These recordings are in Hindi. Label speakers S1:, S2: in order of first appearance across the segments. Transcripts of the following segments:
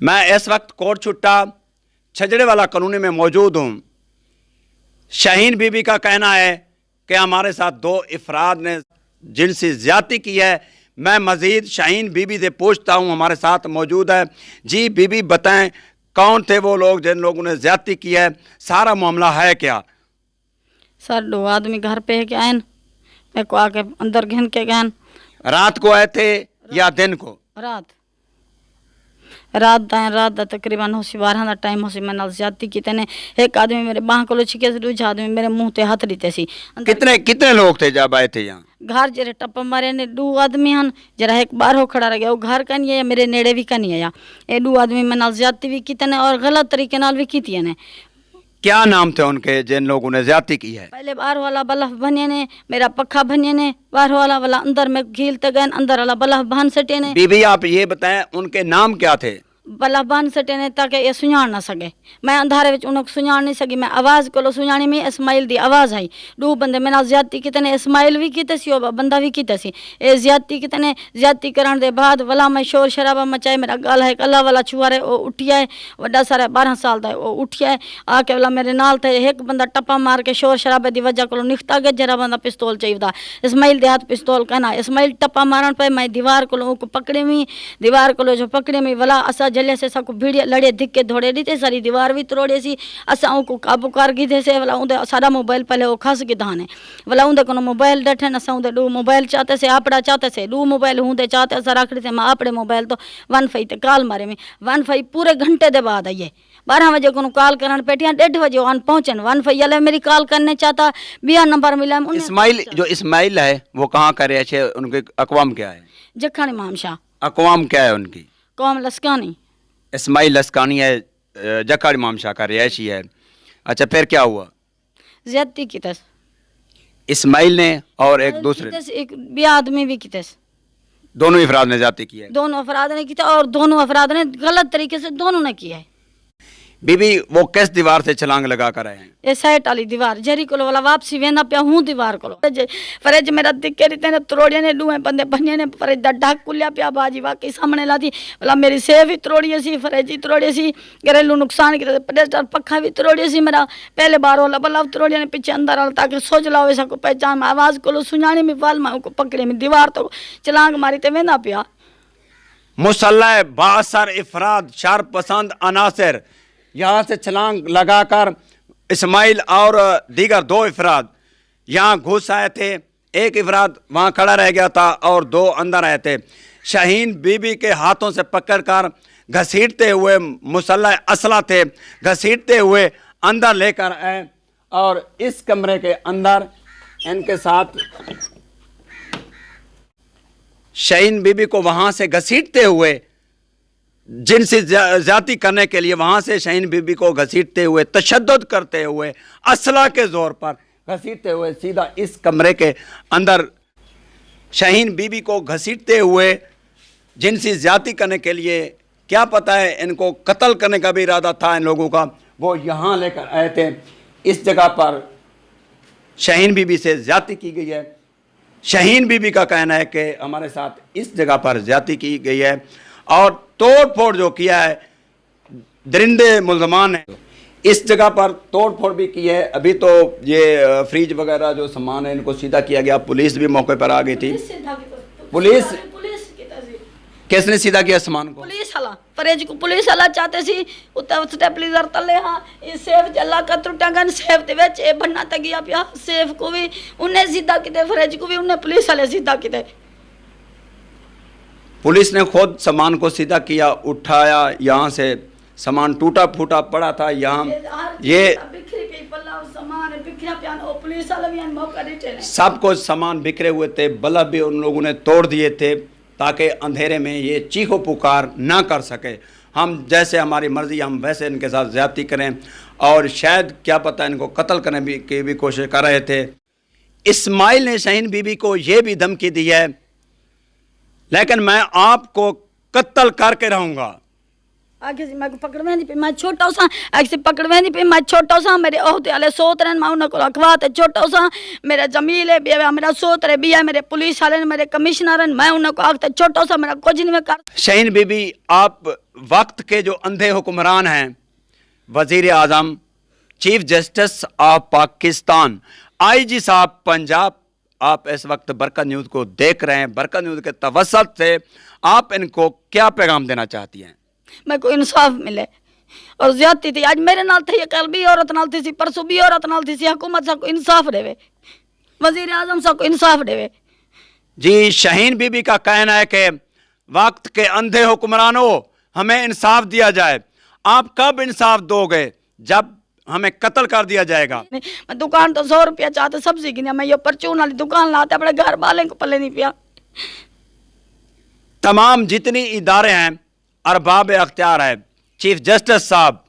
S1: मैं इस वक्त कोट छुट्टा छजड़े वाला कॉलोनी में मौजूद हूँ। शाहीन बीबी का कहना है कि हमारे साथ दो अफराद ने जिनसी ज्यादती की है। मैं मज़ीद शाहीन बीबी से पूछता हूँ, हमारे साथ मौजूद है। जी बीबी बताएं, कौन थे वो लोग जिन लोगों ने ज्यादती की है, सारा मामला है क्या?
S2: सर दो आदमी घर पे है के आए, मेरे को आके अंदर घिन के गए।
S1: रात को आए थे या दिन को?
S2: रात दा तकरीबन होसी 12 दा टाइम होसी। मैं नाल ज्यादती की तेने एक आदमी मेरे बाह को छिके से, दूसरा आदमी मेरे मुंह ते हाथ रीते सी।
S1: कितने लोग थे जब आए थे यहाँ?
S2: घर जरे टप्पा मारे ने दो आदमी हन, जरा एक बार हो खड़ा रह गया। वो घर का नहीं है, मेरे नेड़े भी का नहीं है। ये दो आदमी मैं नाल ज्यादती भी की तेने और गलत तरीके नाल भी की थी ने।
S1: क्या नाम थे उनके जिन लोगों ने ज्यादती की है?
S2: पहले बाहर वाला बल्ब बनिए ने, मेरा पक्का बनिए ने, बाहर वाला अंदर में घीलते गए, अंदर वाला बल्ब बन सटे ने।
S1: बीबी आप ये बताएं उनके नाम क्या थे?
S2: बल्ब बन सटे ने ताकि ये सुझाण ना सके। मैं अंधारे विच उन्हें सुझाण नहीं सकी। मैं आवाज़ को सुझाणी में इस्माइल दी आवाज़ आई। दो बंदे मेरे ज्यादती की तने, इस्माइल भी कीते सी और बंदा भी कीते सी। ये ज्यादती की तने ज्यादती करने दे बाद वला मैं शोर शराबा मचाए। मेरा गल है अल्लाह वाला छुआ है, वो उठिया है, वड्डा सारा 12 साल का है, वो उठिया है। आके वाला मेरे नाल थे, एक बंदा टप्पा मार के शोर शराबे की वजह को निकता गया। जरा बंदा पिस्तौल चाहिए, इस्माइल दे हाथ पिस्तौल कहना। इस्माइल टप्पा मारन पे मैं दीवार को पकड़े में, दीवार को जो पकड़े में वला असा जले से सबको भीड़ लड़े धिक्के धोड़े दी थे, सारी दीवार भी तोड़े सी। असा को काबू कर गई थे से। वाला उन्दे सारा मोबाइल पहले वो खस गई धाने। वाला उन्दे को मोबाइल डठे असा उन्दे दो मोबाइल चाहते से, आपड़ा चाहते से, दो मोबाइल हुंदे चाहते असा रखड़ी थे। मैं आपड़े मोबाइल तो 1 ते कॉल मारे में 1 पूरे घंटे दे बाद आइए। 12 बजे को कॉल करन पेटियां 1:30 बजे वन पहुंचन 1 मेरी कॉल करने चाहता बिया नंबर मिला।
S1: इस्माइल है वो कहाँ कर रहे थे? उनके अकवाम क्या है?
S2: जखानी मामशाह।
S1: अकवाम क्या है उनकी?
S2: कौम लस्कानी।
S1: इस्माइल लस्कानी है, जखाड़ी मामशाह का रिहायशी है। अच्छा फिर क्या हुआ?
S2: ज्यादती की तस
S1: इस्माइल ने और एक दूसरे
S2: एक भी आदमी भी की तस।
S1: दोनों अफराद ने ज्यादती की है।
S2: दोनों अफराद ने किया और दोनों अफराद ने गलत तरीके से दोनों ने किया है।
S1: बीबी वो किस दीवार से छलांग लगा कर आए हैं?
S2: ये साइड वाली दीवार जरी को वाला वापसी वेंदा पिया हूँ दीवार को फरेज मेरा दिक्के रीते ने तरोड़िया ने डूए बंदे बनिए ने फरेज दा ढाक कुलिया पिया बाजी वाकई सामने लाती। बोला मेरी सेव भी तरोड़िए सी, फरेज ही तरोड़िए सी, घरेलू नुकसान की प्रेस्टर पक्का भी तरोड़िए सी। मेरा पहले बार वाला बल्ब तरोड़िया ने पीछे अंदर वाला ताकि सोच लाओ ऐसा को पहचान आवाज़ को सुनाने में वाल माँ को पकड़े में दीवार तो चलांग मारी ते वेंदा पिया।
S1: मुसल्लह बासर अफराद शर पसंद अनासर यहाँ से छलांग लगाकर इस्माइल और दीगर 2 अफराद यहाँ घुस आए थे। एक अफराद वहाँ खड़ा रह गया था और 2 अंदर आए थे। शाहीन बीबी के हाथों से पकड़कर घसीटते हुए, मुसल्लह असला थे, घसीटते हुए अंदर लेकर आए और इस कमरे के अंदर इनके साथ शाहीन बीबी को वहाँ से घसीटते हुए जिनसे ज्यादती करने के लिए वहाँ से शाहीन बीबी को घसीटते हुए, तशद्दुद करते हुए, असला के ज़ोर पर घसीटते हुए सीधा इस कमरे के अंदर शाहीन बीबी को घसीटते हुए जिनसी ज्यादती करने के लिए, क्या पता है इनको कत्ल करने का भी इरादा था इन लोगों का, वो यहाँ लेकर आए थे। इस जगह पर शाहीन बीबी से ज्यादती की गई है। शाहीन बीबी का कहना है कि हमारे साथ इस जगह पर ज्यादती की गई है और तोड़ फोड़ जो किया है दरिंदे मुल्ज़मान है। इस जगह पर तोड़ फोड़ भी की है। अभी तो ये फ्रिज वगैरह जो सामान है इनको सीधा किया गया। पुलिस भी मौके पर आ गई थी। पुलिस किसने सीधा किया सामान को?
S2: पुलिस वाला फरेज को पुलिस वाला चाहते सी उता स्टेपलाइजर तले। हाँ ये सेफ जला का त्रुटा गन सेफ दे विच ए बनना तक गया पिया। सेफ को भी उन्हें सीधा किते, फरेज को भी उन्हें पुलिस वाले सीधा किते।
S1: पुलिस ने खुद सामान को सीधा किया, उठाया। यहाँ से सामान टूटा फूटा पड़ा था। यहाँ ये सब कुछ सामान बिखरे हुए थे। बल्ब भी उन लोगों ने तोड़ दिए थे ताकि अंधेरे में ये चीखो पुकार ना कर सके। हम जैसे हमारी मर्जी हम वैसे इनके साथ ज्यादती करें और शायद क्या पता इनको कत्ल करने की भी कोशिश कर रहे थे। इस्माइल ने शाहीन बीबी को ये भी धमकी दी है, लेकिन मैं आपको कत्ल करके रहूंगा।
S2: आगे से मैं पकड़वे नहीं पे मैं छोटा सा आगे से पकड़वे नहीं पे मैं छोटा सा मेरे ओहदे वाले सोतरे मैं उन्हें को अखवात छोटा सा मेरा जमील है बिया मेरा सोतरे बिया मेरे पुलिस वाले मेरे कमिश्नर मैं उन्हें को आखते छोटा सा मेरा कुछ नहीं मैं कर।
S1: शाहीन बीबी, आप वक्त के जो अंधे हुक्मरान हैं, वजीर आजम, chief justice of Pakistan, IG साहब पंजाब, आप इस वक्त बरकत न्यूज़ को देख रहे हैं। बरकत न्यूज़ के तवस्सुत से आप इनको क्या पैगाम देना चाहती हैं?
S2: मैं को इंसाफ मिले और ज्यादती थी आज मेरे नाल थी, कल भी औरत नाल थी, परसों भी औरत नाल थी। हुकूमत सा को इंसाफ देवे, वजीर आजम सा को इंसाफ देवे।
S1: जी, शाहीन बीबी का कहना है कि वक्त के अंधे हुक्मरानों, हमें इंसाफ दिया जाए। आप कब इंसाफ दोगे? जब हमें कत्ल कर दिया जाएगा।
S2: मैं दुकान तो 100 रुपया चाहते सब्जी की, मैं ये परचून वाली दुकान लाते अपने घर वाले को पल्ले नहीं पिया।
S1: तमाम जितनी इदारे हैं, अरबाब अख्तियार है, चीफ जस्टिस साहब,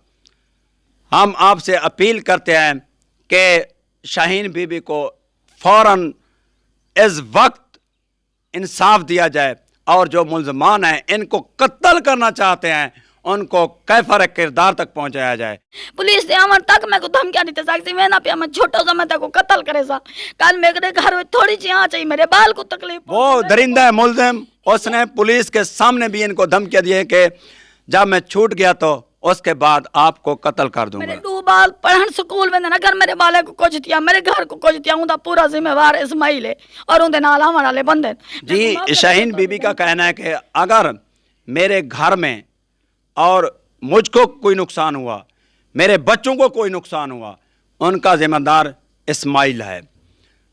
S1: हम आपसे अपील करते हैं कि शाहीन बीबी को फौरन इस वक्त इंसाफ दिया जाए और जो मुल्ज़मान हैं, इनको कत्ल करना चाहते हैं, उनको कैफर किरदार तक पहुंचाया जाए।
S2: पुलिस ने अमर तक मैं को धमकियां दी सकती, मैं ना पिया मैं छोटा सा मैं तक को कत्ल करे सा। कल मेरे घर में थोड़ी सी आ चाहिए, मेरे बाल को तकलीफ।
S1: वो दरिंदा है मुल्जिम, उसने पुलिस के सामने भी इनको धमकियां दी है कि जब मैं छूट गया तो उसके बाद आपको कत्ल कर दूंगा।
S2: मेरे 2 बाल पढ़न स्कूल में अगर मेरे बाले को कुछ दिया, मेरे घर को कुछ दिया, उनका पूरा जिम्मेवार इस्माइल है और उनके नाल आवन वाले बंदे।
S1: जी, शाहीन बीबी का कहना है कि अगर मेरे घर में और मुझको कोई नुकसान हुआ, मेरे बच्चों को कोई नुकसान हुआ, उनका जिम्मेदार इस्माइल है।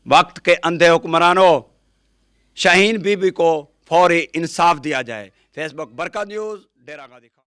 S1: वक्त के अंधे हुक्मरानों, शाहीन बीबी को फौरी इंसाफ दिया जाए। फेसबुक बरकत न्यूज़, डेरा गाजी खान।